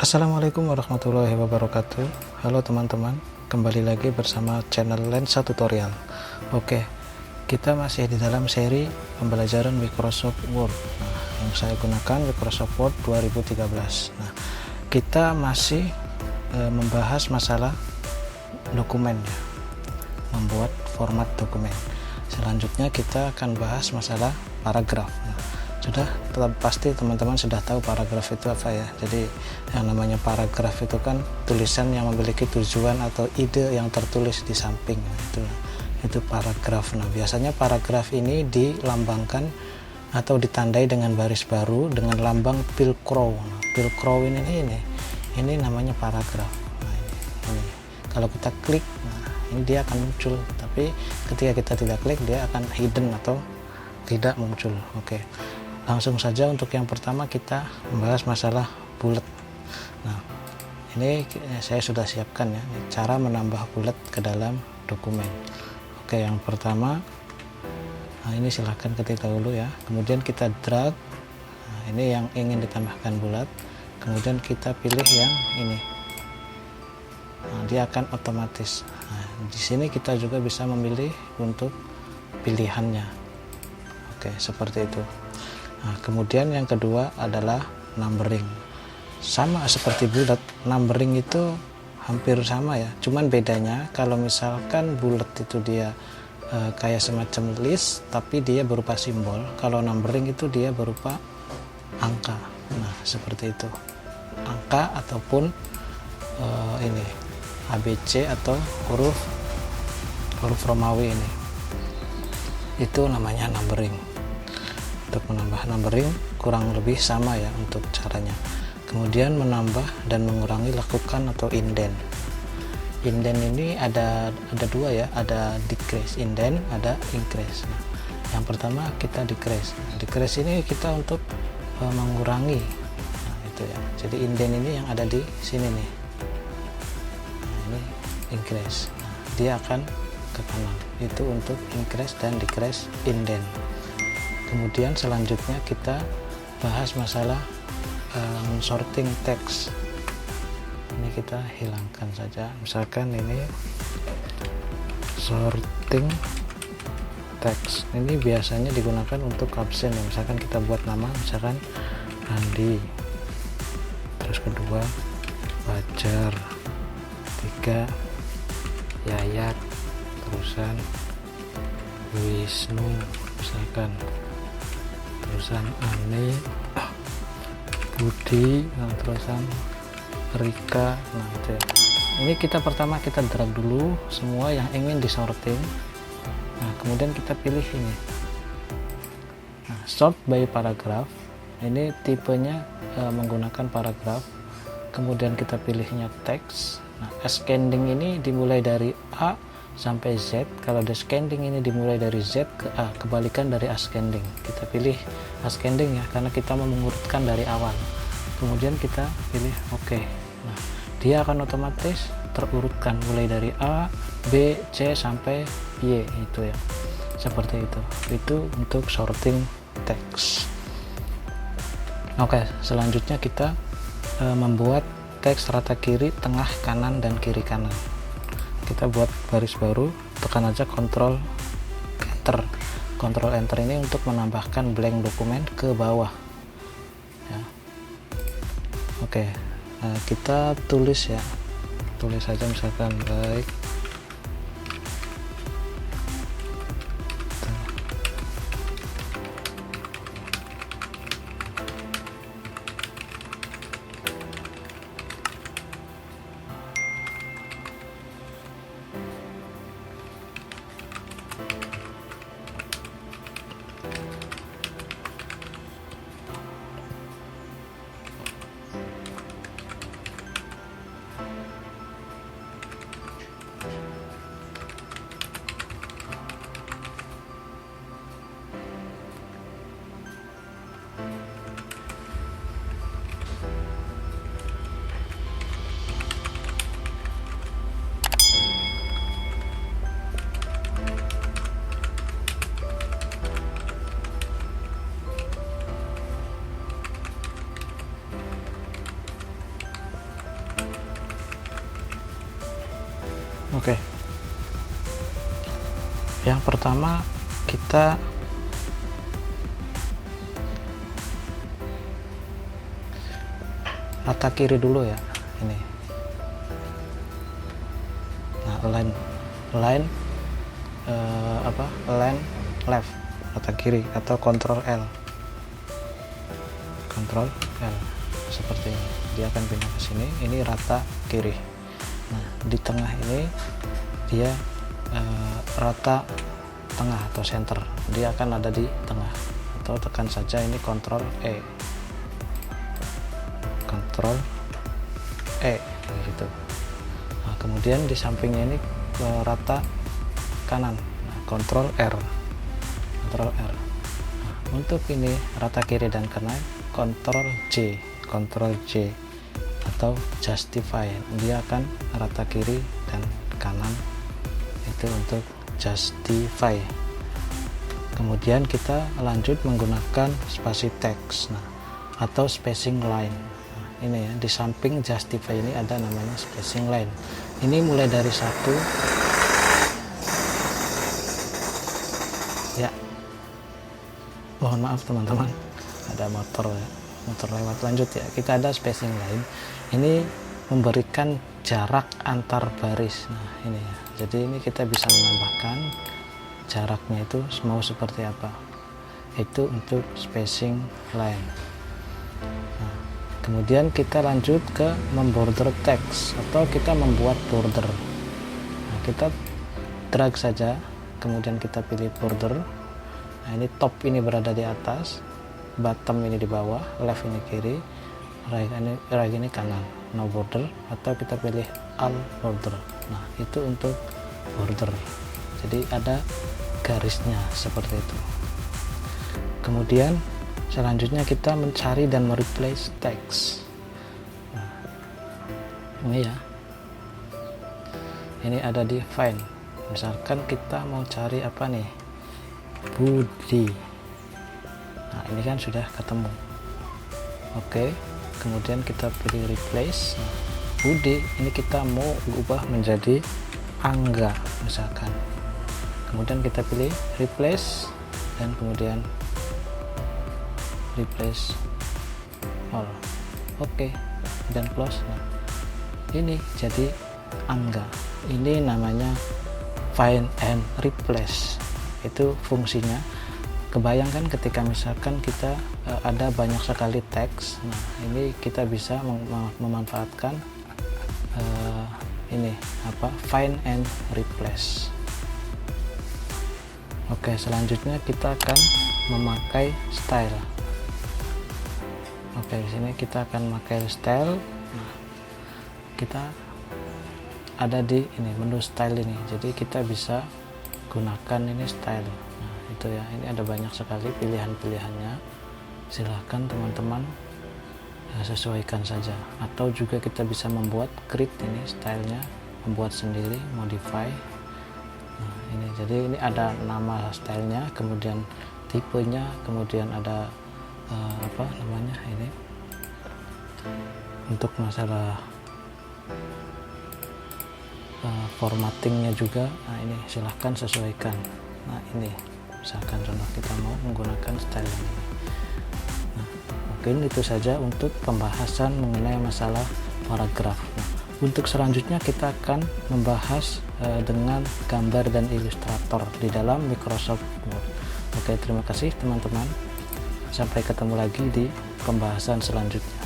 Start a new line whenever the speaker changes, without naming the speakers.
Assalamualaikum warahmatullahi wabarakatuh. Halo teman-teman, kembali lagi bersama channel Lensa Tutorial. Oke, kita masih di dalam seri pembelajaran Microsoft Word. Yang saya gunakan Microsoft Word 2013. Kita masih membahas masalah dokumen ya, membuat format dokumen. Selanjutnya kita akan bahas masalah paragraf. Pasti teman-teman sudah tahu paragraf itu apa ya. Jadi yang namanya paragraf itu kan tulisan yang memiliki tujuan atau ide yang tertulis di samping. Itu paragraf. Biasanya paragraf ini dilambangkan atau ditandai dengan baris baru dengan lambang pilcrow. Pilcrow ini namanya paragraf. Ini. Kalau kita klik, ini dia akan muncul. Tapi ketika kita tidak klik, dia akan hidden atau tidak muncul. Oke. Langsung saja untuk yang pertama kita membahas masalah bullet. Ini saya sudah siapkan ya, cara menambah bullet ke dalam dokumen. Oke, yang pertama, ini silahkan ketik dahulu ya. Kemudian kita drag. Ini yang ingin ditambahkan bullet. Kemudian kita pilih yang ini. Dia akan otomatis. Di sini kita juga bisa memilih untuk pilihannya. Oke, seperti itu. Kemudian yang kedua adalah numbering. Sama seperti bullet, numbering itu hampir sama ya. Cuman bedanya kalau misalkan bullet itu dia kayak semacam list, tapi dia berupa simbol. Kalau numbering itu dia berupa angka. Seperti itu. Angka ataupun ini ABC atau huruf Romawi ini. Itu namanya numbering. Untuk menambah numbering kurang lebih sama ya untuk caranya. Kemudian menambah dan mengurangi lakukan atau indent. Indent ini ada dua ya, ada decrease indent, ada increase. Yang pertama kita decrease. Decrease ini kita untuk mengurangi. Itu ya. Jadi indent ini yang ada di sini nih. Ini increase. Dia akan ke kanan. Itu untuk increase dan decrease indent. Kemudian selanjutnya kita bahas masalah sorting text. Ini kita hilangkan saja. Misalkan ini sorting text. Ini biasanya digunakan untuk absen ya. Misalkan kita buat nama, misalkan Andi. Terus kedua Fajar. Tiga Yayat. Terusan Wisnu. Misalkan terusan Ani, Budi, terusan Rika. Itu ya. Ini kita pertama kita drag dulu semua yang ingin disorting. Kemudian kita pilih ini. Sort by paragraph. Ini tipenya menggunakan paragraph. Kemudian kita pilihnya text. Ascending ini dimulai dari A sampai Z. Kalau descending ini dimulai dari Z ke A, kebalikan dari ascending. Kita pilih ascending ya, karena kita mau mengurutkan dari awal. Kemudian kita pilih OK. Dia akan otomatis terurutkan mulai dari A, B, C sampai Y itu ya. Seperti itu. Itu untuk sorting text. Oke, selanjutnya kita membuat teks rata kiri, tengah, kanan, dan kiri kanan. Kita buat baris baru, tekan aja Ctrl Enter ini untuk menambahkan blank dokumen ke bawah ya. Oke, kita tulis ya, tulis saja misalkan baik Oke. Yang pertama kita rata kiri dulu ya, ini. Nah, align line left, rata kiri, atau Ctrl L seperti ini. Dia akan pindah ke sini, ini rata kiri. Nah, di tengah ini dia rata tengah atau center, dia akan ada di tengah, atau tekan saja ini Ctrl E gitu. Nah, kemudian di sampingnya ini rata kanan, nah, Ctrl R. Nah, untuk ini rata kiri dan kanan Ctrl J atau justify, dia akan rata kiri dan kanan, itu untuk justify. Kemudian kita lanjut menggunakan spasi teks, nah, atau spacing line. Nah, ini ya, di samping justify ini ada namanya spacing line. Ini mulai dari 1 ya, mohon maaf teman-teman, ada motor lewat. Lanjut ya, kita ada spacing line, ini memberikan jarak antar baris. Nah, ini ya, jadi ini kita bisa menambahkan jaraknya itu mau seperti apa, itu untuk spacing line. Nah, kemudian kita lanjut ke memborder text atau kita membuat border. Nah, kita drag saja, kemudian kita pilih border. Nah, ini top ini berada di atas, bottom ini di bawah, left ini kiri, right ini kanan, no border, atau kita pilih all border. Nah, itu untuk border, jadi ada garisnya seperti itu. Kemudian selanjutnya kita mencari dan mereplace text. Nah, ini ya, ini ada di find. Misalkan kita mau cari apa nih, Budi. Nah, ini kan sudah ketemu. Oke, kemudian kita pilih replace. Nah, Budi ini kita mau ubah menjadi Angga misalkan. Kemudian kita pilih replace dan kemudian replace all. Oke, dan close. Nah, ini jadi Angga. Ini namanya find and replace. Itu fungsinya. Kebayangkan ketika misalkan kita ada banyak sekali teks, nah ini kita bisa memanfaatkan ini apa, find and replace. Oke, selanjutnya kita akan memakai style. Oke, di sini kita akan memakai style. Nah, kita ada di ini menu style ini, jadi kita bisa gunakan ini style. Nah, itu ya, ini ada banyak sekali pilihan-pilihannya, silahkan teman-teman sesuaikan saja. Atau juga kita bisa membuat create ini stylenya, membuat sendiri, modify. Nah, ini jadi ini ada nama stylenya, kemudian tipenya, kemudian ada apa namanya ini untuk masalah formattingnya juga. Nah, ini silahkan sesuaikan. Nah, ini misalkan contoh kita mau menggunakan style ini. Nah, mungkin itu saja untuk pembahasan mengenai masalah paragraf. Nah, untuk selanjutnya kita akan membahas dengan gambar dan ilustrator di dalam Microsoft Word. Oke, terima kasih teman-teman, sampai ketemu lagi di pembahasan selanjutnya.